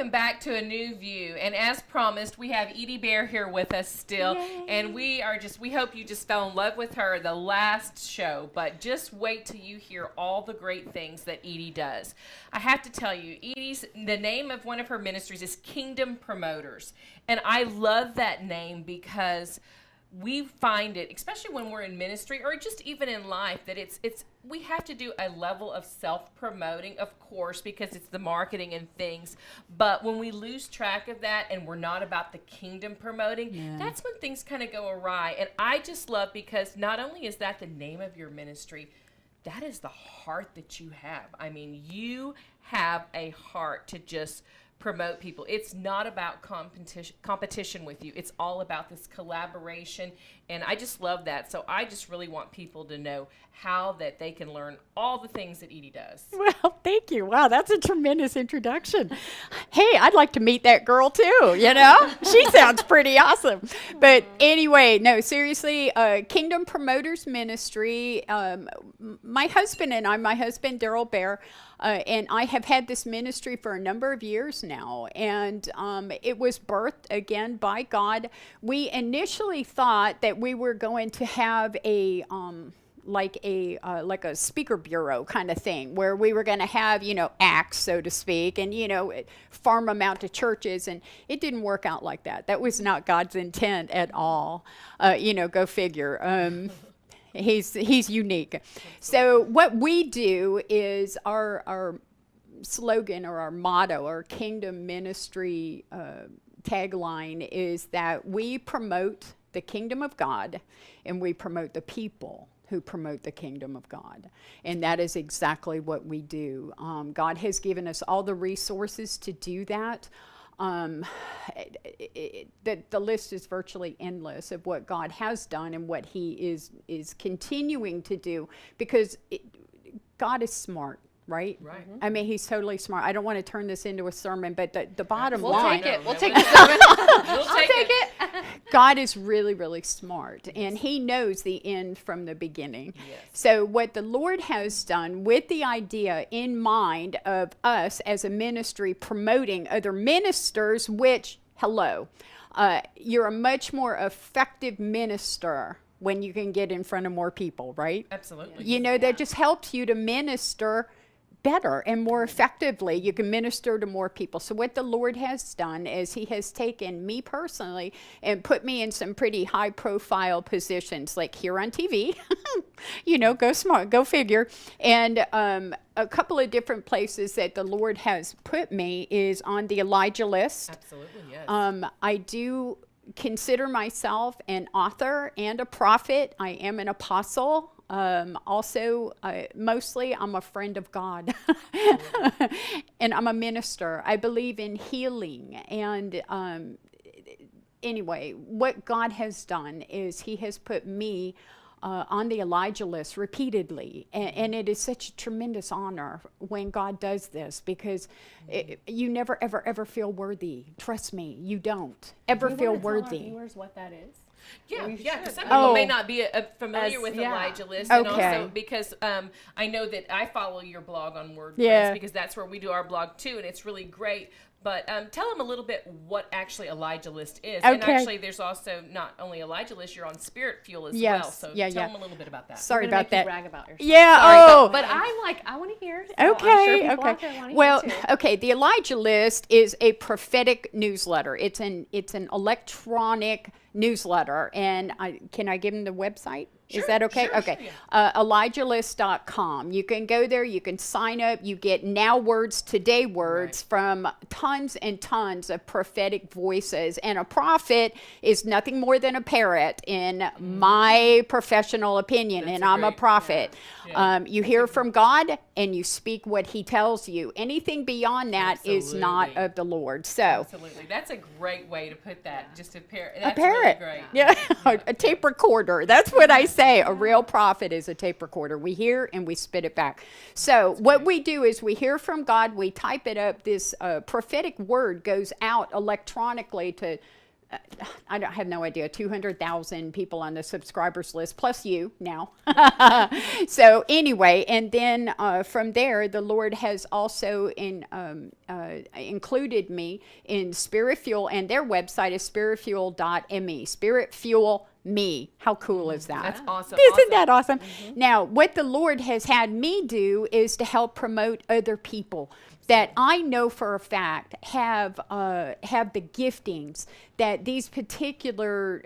welcome back to A New View. And as promised, we have Edie Bear here with us still. Yay. And we hope you just fell in love with her the last show. But just wait till you hear all the great things that Edie does. I have to tell you, the name of one of her ministries is Kingdom Promoters. And I love that name because we find it, especially when we're in ministry or just even in life, that we have to do a level of self-promoting, of course, because it's the marketing and things. But when we lose track of that and we're not about the kingdom promoting, that's when things kind of go awry. And I just love, because not only is that the name of your ministry, that is the heart that you have. I mean, you have a heart to just promote people. It's not about competition with you. It's all about this collaboration, and I just love that. So I just really want people to know how that they can learn all the things that Edie does. Well, thank you. Wow, that's a tremendous introduction. Hey, I'd like to meet that girl too, you know? She sounds pretty awesome. But anyway, no, seriously, Kingdom Promoters Ministry, my husband, Daryl Bear, and I have had this ministry for a number of years now, and it was birthed again by God. We initially thought that we were going to have like a speaker bureau kind of thing, where we were going to have, acts, so to speak, and, farm them out to churches. And it didn't work out like that. That was not God's intent at all. Go figure. He's unique. So what we do is our slogan, or our motto, our kingdom ministry tagline is that we promote the kingdom of God, and we promote the people who promote the kingdom of God. And that is exactly what we do. God has given us all the resources to do that. The list is virtually endless of what God has done and what he is continuing to do, because God is smart. Right? Right. I mean, he's totally smart. I don't want to turn this into a sermon, but the bottom line. We'll take it. We'll take it. God is really, really smart, and he knows the end from the beginning. Yes. So what the Lord has done, with the idea in mind of us as a ministry promoting other ministers, which, you're a much more effective minister when you can get in front of more people, right? Absolutely. That just helps you to minister better and more effectively. You can minister to more people. So what the Lord has done is he has taken me personally and put me in some pretty high profile positions, like here on TV, go smart, go figure. And a couple of different places that the Lord has put me is on the Elijah List. Absolutely, yes. I do consider myself an author and a prophet. I am an apostle. Also, mostly I'm a friend of God, and I'm a minister. I believe in healing. And anyway, what God has done is he has put me on the Elijah List repeatedly. And it is such a tremendous honor when God does this, because you never, ever, ever feel worthy. Trust me, you don't ever feel worthy. Tell our viewers what that is? Yeah, because some people may not be familiar with Elijah List, and also because I know that I follow your blog on WordPress, because that's where we do our blog too, and it's really great. But tell them a little bit what actually Elijah List is. And actually, there's also not only Elijah List, you're on Spirit Fuel as well. So tell them a little bit about that. Sorry about that. Brag about yourself. Yeah. But I want to hear. So Okay. I'm sure out there wanna Well, hear too. okay. The Elijah List is a prophetic newsletter. It's an electronic newsletter. And can I give them the website? Is that okay? Sure, okay. yeah. ElijahList.com. You can go there. You can sign up. You get Now Words, Today Words from tons and tons of prophetic voices. And a prophet is nothing more than a parrot, in my professional opinion. That's and I'm a prophet. Yeah. You hear from God and you speak what he tells you. Anything beyond that is not of the Lord. So Absolutely. That's a great way to put that. Just a parrot. That's a parrot. Really great. Yeah. A tape recorder. That's what I say. A real prophet is a tape recorder. We hear and we spit it back. So what we do is we hear from God, we type it up. This prophetic word goes out electronically to I don't have no idea, 200,000 people on the subscribers list, plus you now. So anyway, and then from there, the Lord has also included me in Spirit Fuel, and their website is spiritfuel.me. Spirit Fuel Me. How cool is that? That's awesome. Isn't that awesome? Now, what the Lord has had me do is to help promote other people that I know for a fact have the giftings that these particular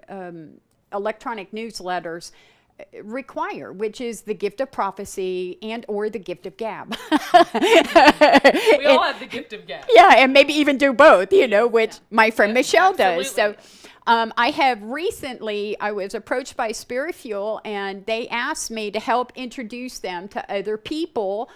electronic newsletters require, which is the gift of prophecy and or the gift of gab. We all have the gift of gab. Yeah, and maybe even do both, which my friend Michelle does. So I have recently, I was approached by Spirit Fuel, and they asked me to help introduce them to other people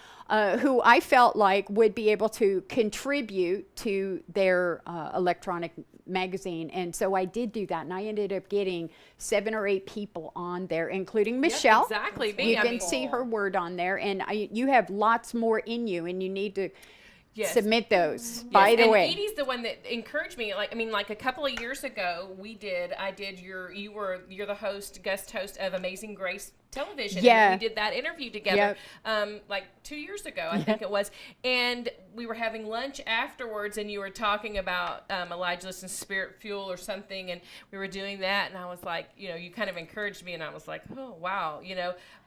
who I felt like would be able to contribute to their electronic magazine. And so I did do that, and I ended up getting 7 or 8 people on there, including Michelle. Yep, exactly. You can see her word on there, and you have lots more in you, and you need to submit those. By the way, Edie's the one that encouraged me. Like a couple of years ago, you're the guest host of Amazing Grace Television. Yeah. And we did that interview together, like 2 years ago, I think it was. And we were having lunch afterwards, and you were talking about Elijah List's Spirit Fuel or something, and we were doing that, and I was like, you kind of encouraged me, and I was like, oh wow,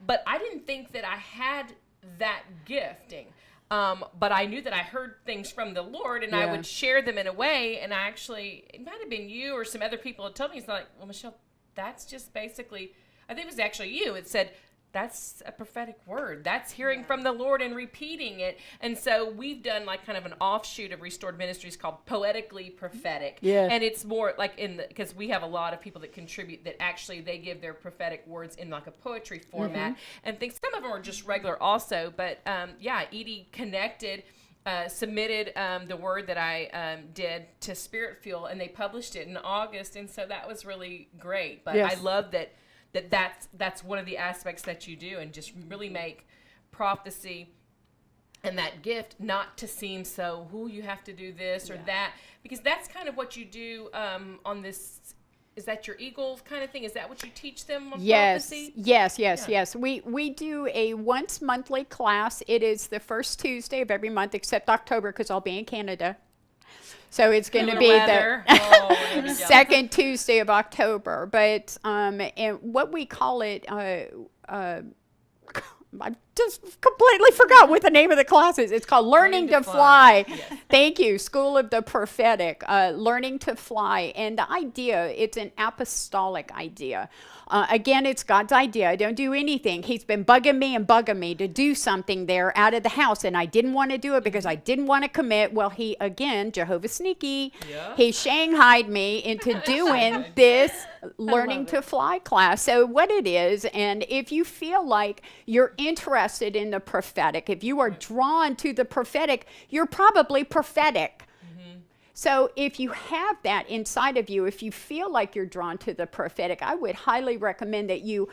But I didn't think that I had that gifting. But I knew that I heard things from the Lord, and I would share them in a way. And it might have been you or some other people that told me, it's like, well, Michelle, that's just basically, I think it was actually you. It said, that's a prophetic word. That's hearing from the Lord and repeating it. And so we've done like kind of an offshoot of Restored Ministries called Poetically Prophetic. Yes. And it's more like because we have a lot of people that contribute that actually they give their prophetic words in like a poetry format and things. Some of them are just regular also. But Edie connected, submitted the word that I did to Spirit Fuel, and they published it in August. And so that was really great. But I love that's one of the aspects that you do, and just really make prophecy and that gift not to seem so, you have to do this or that, because that's kind of what you do on this. Is that your Eagles kind of thing? Is that what you teach them on prophecy? Yes. We do a once monthly class. It is the first Tuesday of every month except October, because I'll be in Canada. So it's going to be the second Tuesday of October. But and what we call it, I just completely forgot what the name of the class is. It's called Learning to Fly. Yes. Thank you. School of the Prophetic. Learning to Fly. And the idea, it's an apostolic idea. Again, it's God's idea. I don't do anything. He's been bugging me to do something there out of the house, and I didn't want to do it because I didn't want to commit. Well, Jehovah Sneaky, he shanghaied me into doing this Learning to Fly class. So what it is, and if you feel like you're interested in the prophetic, if you are drawn to the prophetic, you're probably prophetic. So if you have that inside of you, if you feel like you're drawn to the prophetic, I would highly recommend that you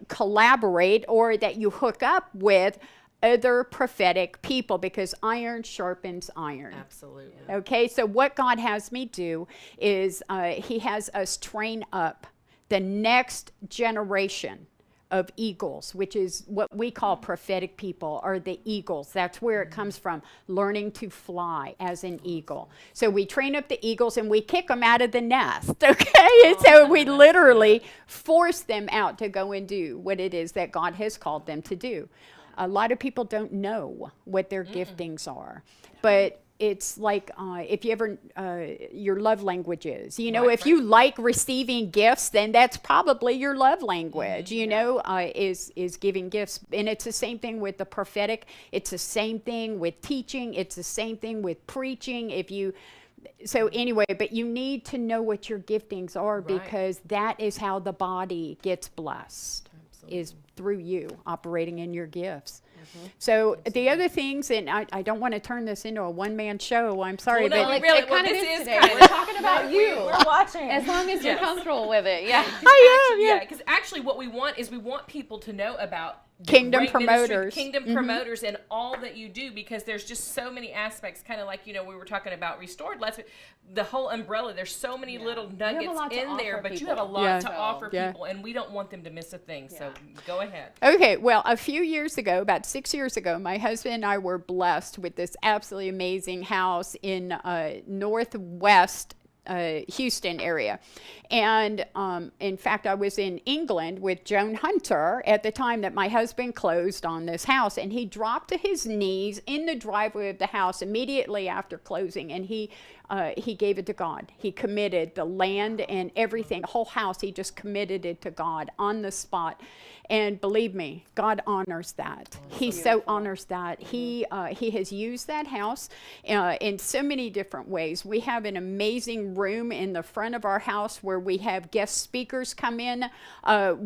collaborate or that you hook up with other prophetic people, because iron sharpens iron. Absolutely. Okay, so what God has me do is he has us train up the next generation of eagles, which is what we call prophetic people, or the eagles. That's where it comes from, learning to fly as an eagle. So we train up the eagles and we kick them out of the nest, okay? So we literally force them out to go and do what it is that God has called them to do. A lot of people don't know what their giftings are, but it's like if you ever, your love language is, if you like receiving gifts, then that's probably your love language, is giving gifts. And it's the same thing with the prophetic. It's the same thing with teaching. It's the same thing with preaching. So anyway, but you need to know what your giftings are, because that is how the body gets blessed. Absolutely. Is through you operating in your gifts. So the other things, and I don't want to turn this into a one-man show. I'm sorry, well, no, but It kind of is today. We're talking about you. We're watching. As long as you're comfortable with it, I am. Because actually what we want is we want people to know about Kingdom great ministry, promoters. kingdom promoters in all that you do, because there's just so many aspects, kind of like, we were talking about Restored last week, the whole umbrella. There's so many little nuggets in there, but you have a lot to offer people, and we don't want them to miss a thing. So go ahead. Okay, well, a few years ago, about 6 years ago, my husband and I were blessed with this absolutely amazing house in northwest Houston area. And in fact, I was in England with Joan Hunter at the time that my husband closed on this house, and he dropped to his knees in the driveway of the house immediately after closing, and he gave it to God. He committed the land and everything, the whole house. He just committed it to God on the spot. And believe me, God honors that. He so honors that. He has used that house in so many different ways. We have an amazing room in the front of our house where we have guest speakers come in.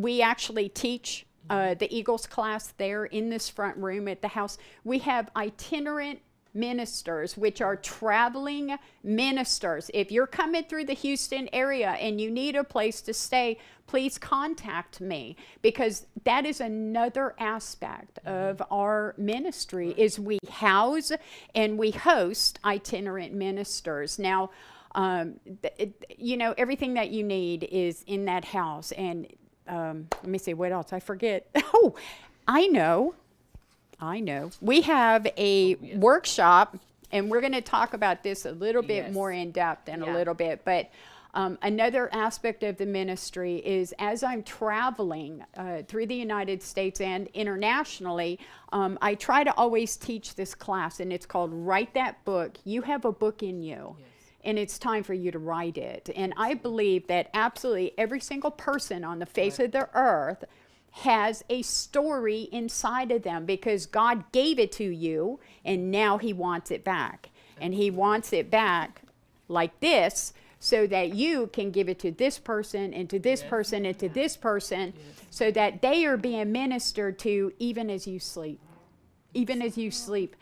We actually teach the Eagles class there in this front room at the house. We have itinerant ministers, which are traveling ministers. If you're coming through the Houston area and you need a place to stay, please contact me, because that is another aspect of our ministry, is we house and we host itinerant ministers. Now, everything that you need is in that house. And let me see, what else? I forget. Oh, I know. We have a workshop, and we're going to talk about this a little bit more in depth in a little bit. But another aspect of the ministry is, as I'm traveling through the United States and internationally, I try to always teach this class, and it's called Write That Book. You have a book in you. Yes. And it's time for you to write it. And I believe that absolutely every single person on the face of the earth has a story inside of them, because God gave it to you, and now he wants it back. And he wants it back like this, so that you can give it to this person and to this person and to this person, so that they are being ministered to even as you sleep. Even as you sleep.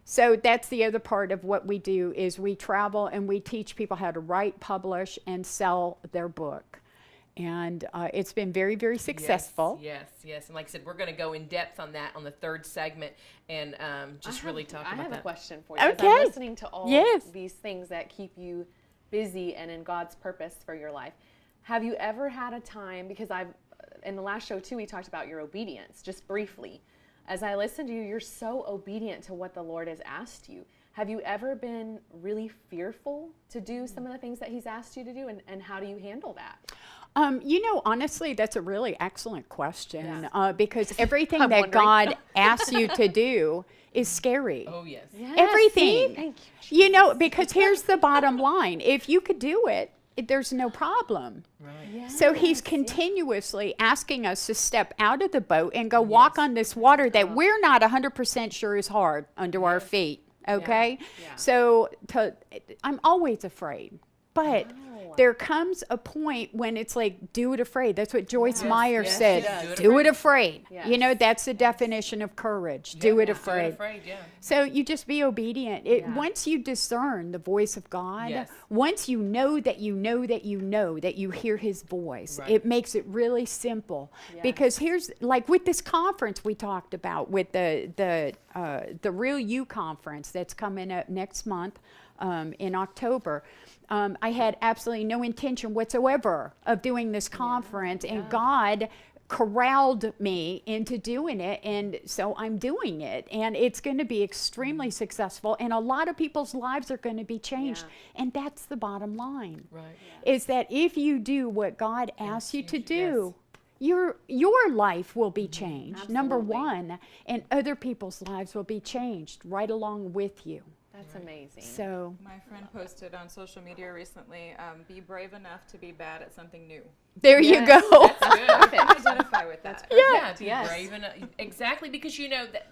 So that's the other part of what we do, is we travel and we teach people how to write, publish, and sell their book. And it's been very, very successful. Yes. And like I said, we're going to go in depth on that on the third segment, and just really talk about that. I have a question for you. Okay. As I'm listening to all these things that keep you busy and in God's purpose for your life, have you ever had a time, because in the last show too, we talked about your obedience, just briefly. As I listen to you, you're so obedient to what the Lord has asked you. Have you ever been really fearful to do some of the things that he's asked you to do, and how do you handle that? Honestly, that's a really excellent question, because everything that God asks you to do is scary. Oh, yes. Everything. See? Thank you. Because here's the bottom line. If you could do it, there's no problem. Right. Yes, So he's continuously asking us to step out of the boat and go walk on this water that we're not 100% sure is hard under our feet. Okay? Yeah. So I'm always afraid. But there comes a point when it's like, do it afraid. That's what Joyce Meyer said. Do it afraid. Yes. That's the definition of courage. Do it afraid. So you just be obedient. Once you discern the voice of God, once you know that you know that you know that you hear his voice, it makes it really simple. Because here's, like with this conference we talked about, with the Real You conference that's coming up next month in October. I had absolutely no intention whatsoever of doing this conference, and God corralled me into doing it, and so I'm doing it, and it's going to be extremely successful, and a lot of people's lives are going to be changed, and that's the bottom line, is that if you do what God asks you to do, your life will be changed, number one, and other people's lives will be changed right along with you. That's amazing. So my friend posted on social media recently, be brave enough to be bad at something new. There you go. That's good. I can identify with that. Be brave enough. Exactly, because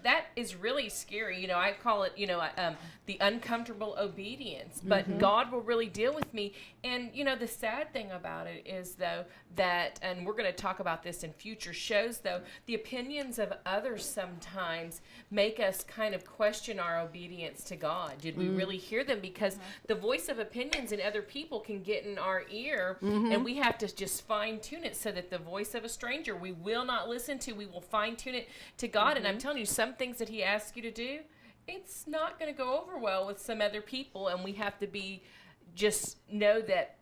that is really scary. I call it, the uncomfortable obedience. But God will really deal with me. And the sad thing about it is, though, that, and we're going to talk about this in future shows, though, the opinions of others sometimes make us kind of question our obedience to God. Did we really hear them? Because the voice of opinions in other people can get in our ear, and we have to just fine tune it so that the voice of a stranger we will not listen to. We will fine tune it to God. And I'm telling you, some things that he asks you to do, it's not going to go over well with some other people, and we have to just know that.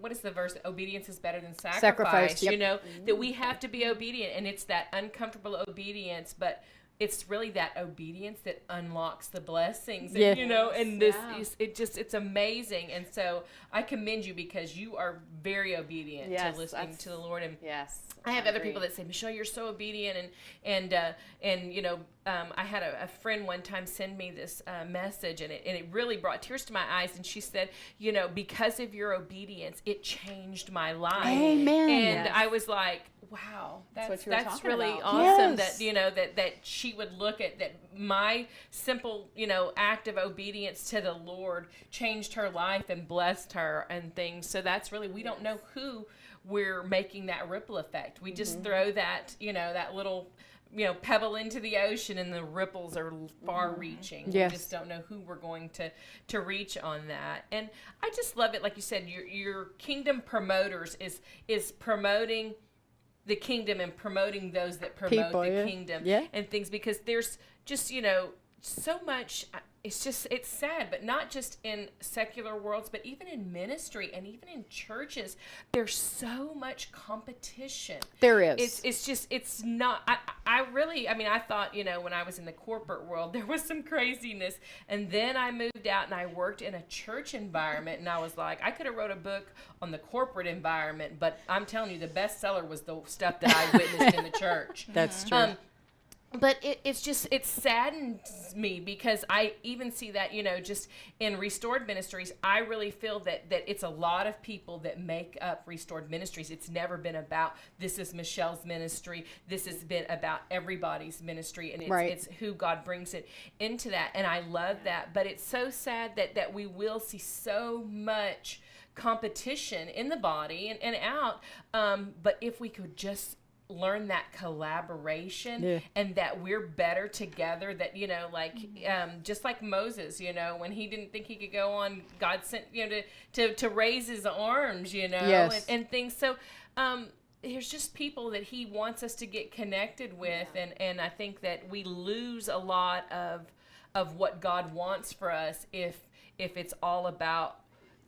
What is the verse? Obedience is better than sacrifice. Yep. You know, that we have to be obedient, and it's that uncomfortable obedience, but it's really that obedience that unlocks the blessings. And, you know, and this is, it's amazing. And so I commend you because you are very obedient to listening to the Lord. And I have other people that say, Michelle, you're so obedient. And you know, I had a friend one time send me this message, and it really brought tears to my eyes. And she said, you know, because of your obedience, it changed my life. Amen. And I was like, wow, that's really about. awesome. That, you know, that she would look at that my simple, you know, act of obedience to the Lord changed her life and blessed her and things. So that's really, we don't know who we're making that ripple effect. We just throw that, you know, that little, you know, pebble into the ocean, and the ripples are far reaching. Yes. We just don't know who we're going to reach on that. And I just love it. Like you said, your kingdom promoters is promoting the kingdom and promoting those that promote the kingdom and things, because there's just, you know, so much. It's sad, but not just in secular worlds, but even in ministry and even in churches, there's so much competition. There is. It's not, I mean, I thought, you know, when I was in the corporate world, there was some craziness. And then I moved out and I worked in a church environment, and I was like, I could have wrote a book on the corporate environment, but I'm telling you, the bestseller was the stuff that I witnessed in the church. That's true. But it saddens me, because I even see that, you know, just in Restored Ministries, I really feel that it's a lot of people that make up Restored Ministries. It's never been about, this is Michelle's ministry. This has been about everybody's ministry, and it's who God brings it into that. And I love that. But it's so sad that we will see so much competition in the body and out. But if we could just learn that collaboration and that we're better together, that, you know, like just like Moses, you know, when he didn't think he could go on, God sent, you know, to raise his arms, you know, and things. So there's just people that he wants us to get connected with, and I think that we lose a lot of what God wants for us if it's all about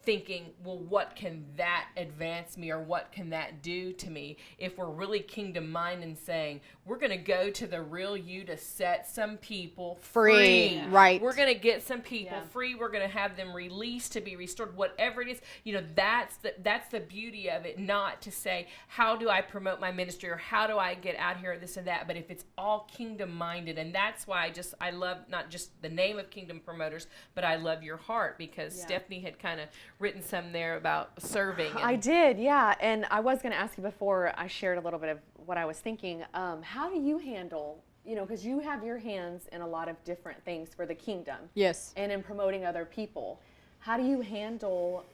thinking, well, what can that advance me, or what can that do to me? If we're really kingdom minded and saying, we're going to go to the real you to set some people free. Right. We're going to get some people free. We're going to have them released to be restored, whatever it is. You know, that's the beauty of it, not to say, how do I promote my ministry, or how do I get out here, this and that, but if it's all kingdom minded. And that's why I love not just the name of Kingdom Promoters, but I love your heart, because Stephanie had kind of written some there about serving. I did, yeah. And I was going to ask you before I shared a little bit of what I was thinking. How do you handle, you know, because you have your hands in a lot of different things for the kingdom. Yes. And in promoting other people. How do you handle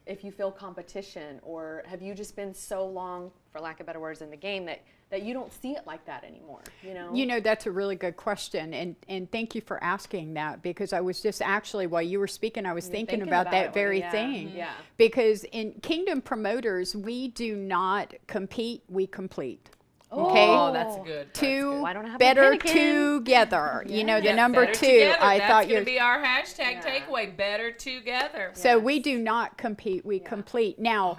if you feel competition, or have you just been so long, for lack of better words, in the game that you don't see it like that anymore, you know? You know, that's a really good question, and thank you for asking that, because I was just actually, while you were speaking, I was thinking about that very thing. Yeah. Because in Kingdom Promoters, we do not compete, we complete. Okay. Oh, that's good. Well, I don't have better a pen again. together. You know, the number better 2. Together. I that's thought going to be our hashtag takeaway. Better together. So we do not compete, we complete. Now,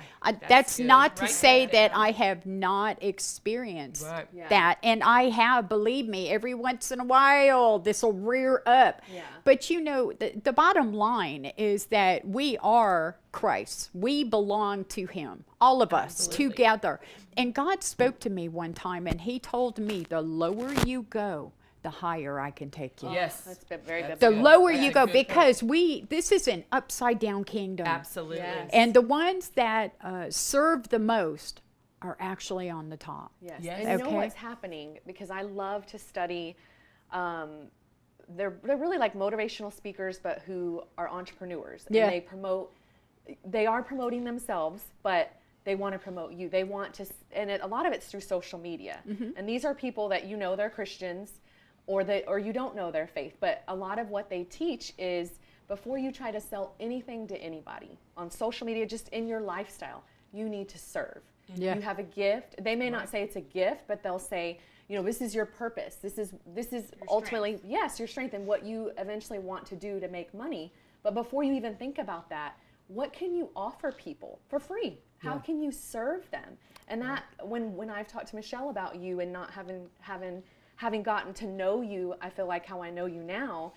That's good. not to Write say that that down. I have not experienced Right. that. And I have, believe me, every once in a while, this will rear up. Yeah. But you know, the bottom line is that we are Christ. We belong to him, all of us together. And God spoke to me one time, and he told me, the lower you go, the higher I can take you. Yes. That's very That's biblical. The lower That's you a go, good because this is an upside down kingdom. Absolutely. Yes. And the ones that serve the most are actually on the top. Yes. Yes. And you know Okay. what's happening, because I love to study, they're really like motivational speakers, but who are entrepreneurs. Yeah. And they are promoting themselves, but they want to promote you. They want to, and a lot of it's through social media. And these are people that, you know, they're Christians, or you don't know their faith. But a lot of what they teach is before you try to sell anything to anybody on social media, just in your lifestyle, you need to serve. Yeah. You have a gift. They may not say it's a gift, but they'll say, this is your purpose. This is ultimately, yes, your strength and what you eventually want to do to make money. But before you even think about that, what can you offer people for free? How can you serve them? And that when I've talked to Michelle about you and not having gotten to know you, I feel like how I know you now,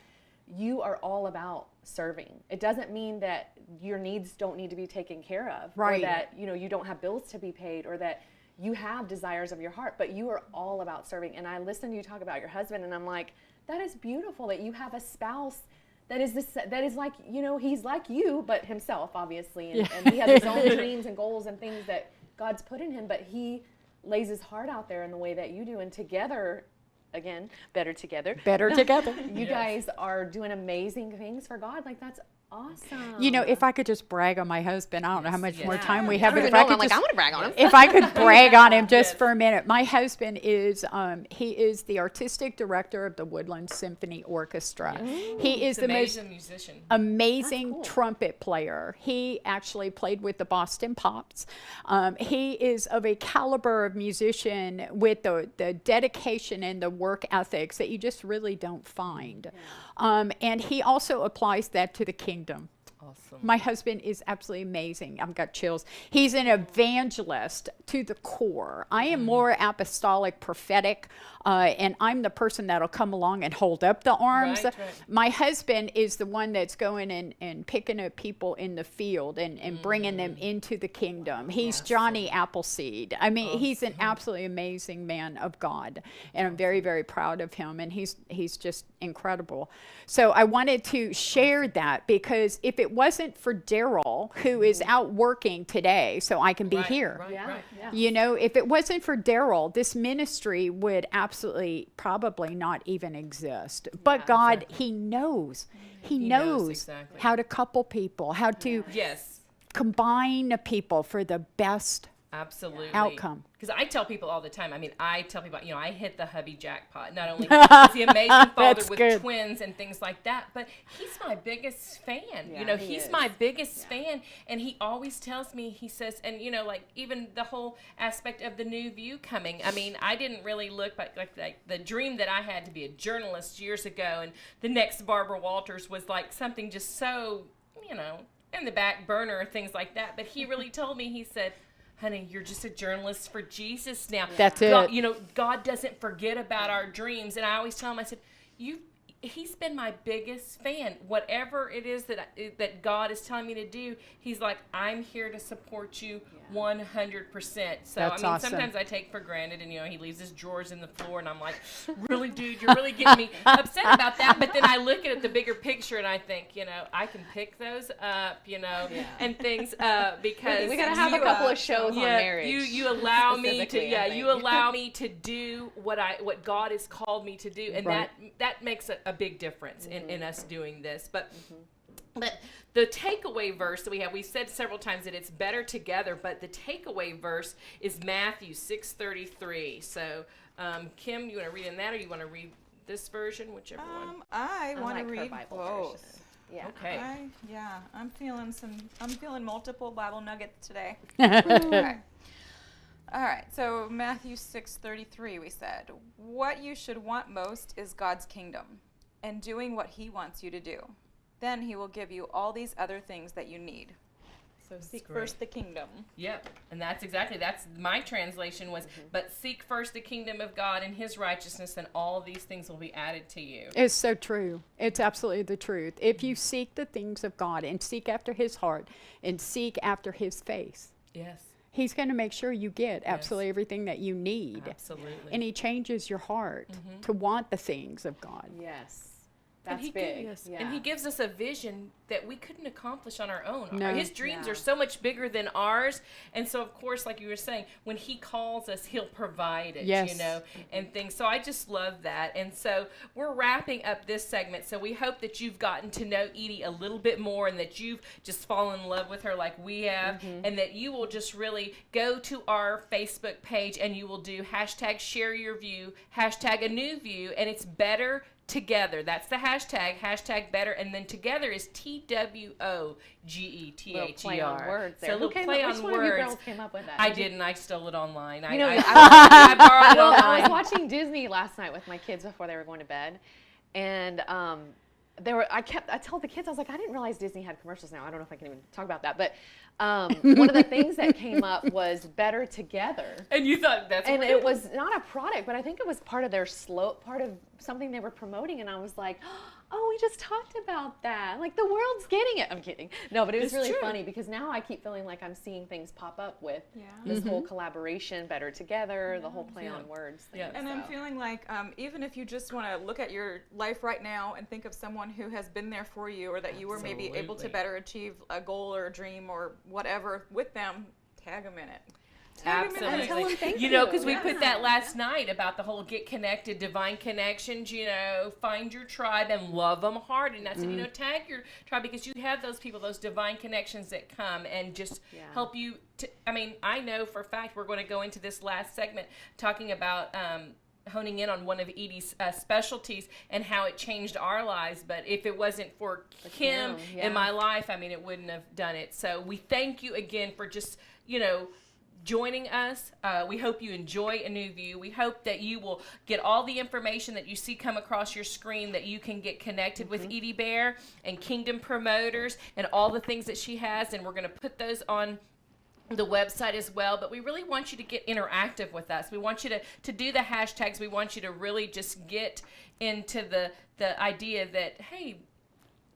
you are all about serving. It doesn't mean that your needs don't need to be taken care of, right, or that you don't have bills to be paid, or that you have desires of your heart, but you are all about serving. And I listen to you talk about your husband, and I'm like, that is beautiful that you have a spouse that is like, he's like you, but himself, obviously, and he has his own dreams and goals and things that God's put in him, but he lays his heart out there in the way that you do, and together, again, better together. Better together. You guys are doing amazing things for God. Like, that's awesome. If I could just brag on my husband, I don't know how much more time we I have, don't but even if I know him. could I'm like, just, I want to brag on him. if I could brag on him just for a minute. My husband is, he is the artistic director of the Woodland Symphony Orchestra. He is the most musician. amazing trumpet player. He actually played with the Boston Pops. He is of a caliber of musician with the dedication and the work ethics that you just really don't find. And he also applies that to the kingdom. Awesome. My husband is absolutely amazing. I've got chills. He's an evangelist to the core. I am more apostolic, prophetic, and I'm the person that'll come along and hold up the arms. Right. My husband is the one that's going and picking up people in the field and bringing them into the kingdom. He's Johnny Appleseed. I mean, he's an absolutely amazing man of God, and I'm very, very proud of him, and he's just incredible. So I wanted to share that, because if it wasn't for Daryl, who is out working today so I can be here, if it wasn't for Daryl, this ministry would absolutely probably not even exist. But God, he knows exactly how to couple people, how to combine people for the best outcome. Because I tell people all the time, I hit the hubby jackpot. Not only is he amazing father with twins and things like that, but he's my biggest fan. He's my biggest fan. And he always tells me, he says, and even the whole aspect of the New View coming. I didn't really look like the dream that I had to be a journalist years ago, and the next Barbara Walters was like something just so, in the back burner, things like that. But he really told me, he said, honey, you're just a journalist for Jesus now. That's God, it. God doesn't forget about our dreams. And I always tell him, I said, he's been my biggest fan. Whatever it is that God is telling me to do, he's like, I'm here to support you 100%. So, That's awesome. Sometimes I take for granted, and, he leaves his drawers in the floor, and I'm like, really, dude, you're really getting me upset about that. But then I look at the bigger picture, and I think, I can pick those up, and things, because we got to have a couple of shows on marriage. You allow me to, you allow me to do what God has called me to do, and that makes a big difference in us doing this. But the takeaway verse that we've said several times that it's better together, but the takeaway verse is Matthew 6:33. So, Kim, you want to read in that, or you want to read this version, whichever one? I want to read Bible both. version. Yeah. Okay. I'm feeling multiple Bible nuggets today. Okay. All right, so Matthew 6:33, we said, what you should want most is God's kingdom and doing what he wants you to do. Then he will give you all these other things that you need. So seek first the kingdom. Yep, and that's my translation was, but seek first the kingdom of God and his righteousness, and all these things will be added to you. It's so true. It's absolutely the truth. If you seek the things of God and seek after his heart and seek after his face, he's going to make sure you get absolutely everything that you need. Absolutely. And he changes your heart to want the things of God. Yes. That's he big. Yes. Yeah. And he gives us a vision that we couldn't accomplish on our own. No. His dreams Yeah. are so much bigger than ours. And so, of course, like you were saying, when he calls us, he'll provide it, Yes. you know, and things. So I just love that. And so we're wrapping up this segment. So we hope that you've gotten to know Edie a little bit more and that you've just fallen in love with her like we have, and that you will just really go to our Facebook page and you will do hashtag share your view, hashtag a new view, and it's better together. That's the hashtag better, and then together is TWOGETHER. Little play on words there. So a little Who came play up, on which one of words. you girls came up with that? I Did you- didn't. I stole it online. You know, I borrowed it Well, I online. was watching Disney last night with my kids before they were going to bed, and I told the kids, I was like, I didn't realize Disney had commercials now. I don't know if I can even talk about that, but one of the things that came up was better together. And you thought that's And what it was not a product, but I think it was part of their part of something they were promoting. And I was like, oh, we just talked about that. Like, the world's getting it. I'm kidding. No, but it was It's really true. funny because now I keep feeling like I'm seeing things pop up with Yeah. this whole collaboration, better together, the whole play on words thing. Yeah. And I'm so. feeling like even if you just want to look at your life right now and think of someone who has been there for you, or that you were maybe able to Absolutely. better achieve a goal or a dream or whatever with them, tag them in it. Tag 'em in it. And tell Absolutely. them thank You know, you. because we Yeah. put that last night about the whole get connected, divine connections, you know, find your tribe and love them hard. And I said, you know, tag your tribe because you have those people, those divine connections that come and just Yeah. help you. I mean, I know for a fact we're going to go into this last segment talking about honing in on one of Edie's specialties and how it changed our lives. But if it wasn't for Kim yeah. in my life, I mean, it wouldn't have done it. So we thank you again for just, you know, joining us. We hope you enjoy A New View. We hope that you will get all the information that you see come across your screen, that you can get connected with Edie Bear and Kingdom Promoters and all the things that she has. And we're going to put those on the website as well, but we really want you to get interactive with us. We want you to do the hashtags. We want you to really just get into the idea that, hey,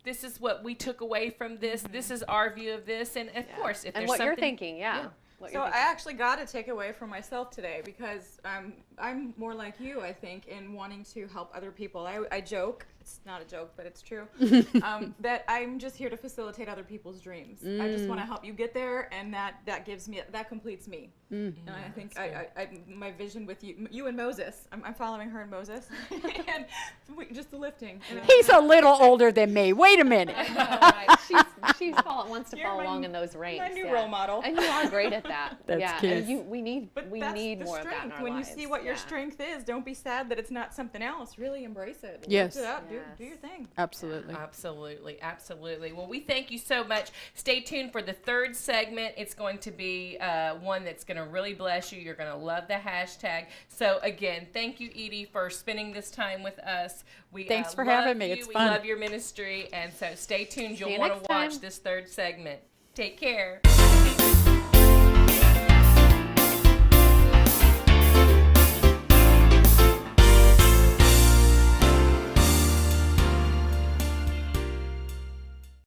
this is what we took away from this. This is our view of this. And of course, if And there's what something you're thinking, yeah. What So you're I thinking. actually got a takeaway from myself today because I'm more like you, I think, in wanting to help other people. I joke, it's not a joke, but it's true, that I'm just here to facilitate other people's dreams. I just want to help you get there, and that gives me, that completes me. And I think my vision with you and Moses, I'm following her and Moses, and just the lifting. And He's a little older than me. Wait a minute. She wants to You're follow my- along in those ranks. my new yeah. role model. And you are great at that. That's yeah. cute. And we need But that's the more of that in strength. our When lives. you see what your Yeah. strength is, don't be sad that it's not something else. Really embrace it. Yes. Lift it up. Yes. Do your thing. Absolutely. Absolutely, absolutely. Well, we thank you so much. Stay tuned for the third segment. It's going to be one that's going to really bless you. You're going to love the hashtag. So again, thank you, Edie, for spending this time with us. We Thanks for love having me. you. It's we fun. love your ministry, and so stay tuned. You'll you want next to watch time. this third segment. Take care.